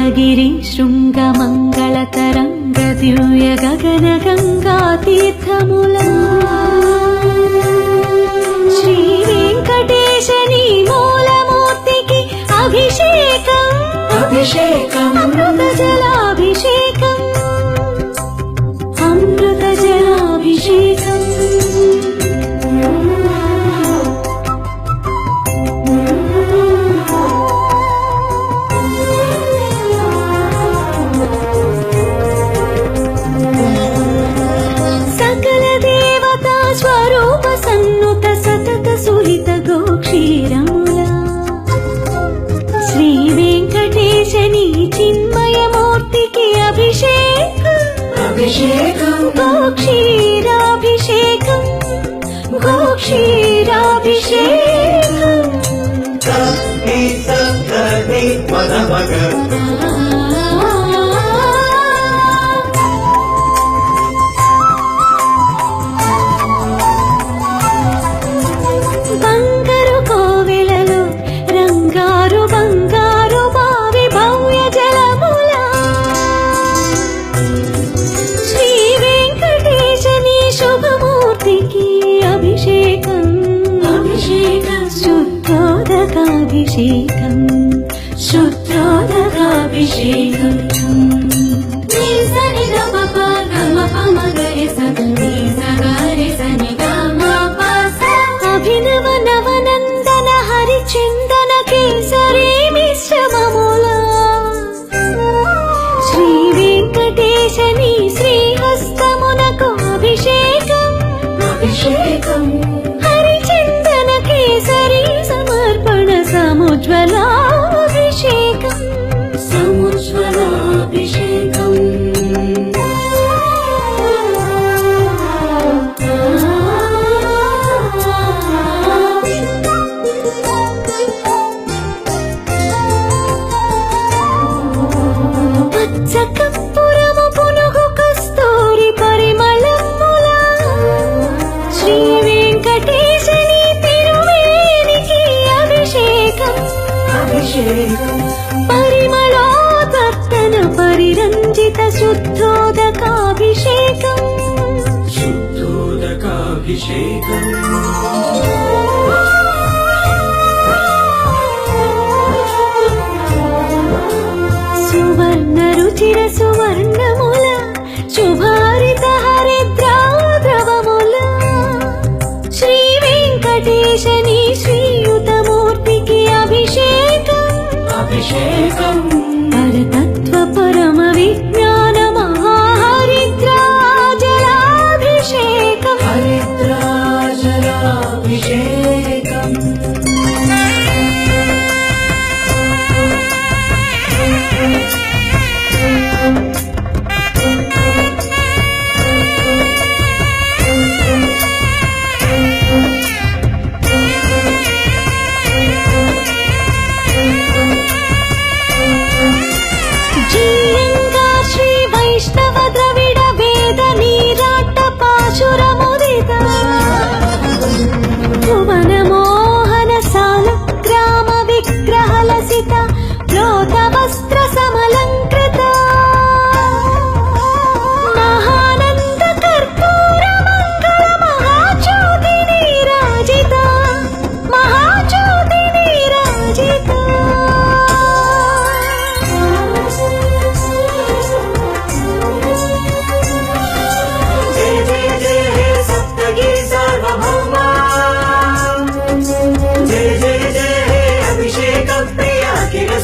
नीलगिरि शृङ्गमङ्गलतरङ्ग दिव्य गगन गंगा तीर्थमुला श्री वेंकटेश नी मूलमूर्तिकी अभिषेकम् अभिषेकम् अमृत जलाभिषेकम् अमृत जलाभिषेकम् श्री वेंकटेश नी चिन्मयमूर्तिकी अभिषेकम् अभिषेकम् गोक्षीराभिषेकम् शुद्धोदकाभिषेकम् शुद्धोदकाभिषेकम् अभिनव नवनन्दन हरिचन्दन केसरी मिश्रममूला श्री वेंकटेश नी श्रीहस्तमुनकु अभिषेकम् अभिषेकम् हरिचन्दन केसरी समर्पण समुज्ज्वलाभिषेकम् समुज्ज्वलाभिषेकम् పచ్చకర్పూరము పునుగు కస్తూరి పరిమళములా శ్రీ వెంకటేశ నీ తిరుమేనికి అభిషేకం అభిషేకం పరిమళోదత్తన పరిరంజిత శుద్ధోదకాభిషేకం శుద్ధోదకాభిషేకం रुचिर सुवर्णमुल शुभारित हरिद्राद्रवमुल श्री वेंकटेश नी श्रीयुतमूर्तिकी अभिषेकम् अभिषेकम् परतत्व परम विज्ञान महाहरिद्राजलाभिषेकम् हरिद्राजलाभिषेकम्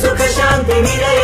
सुख शांति निलय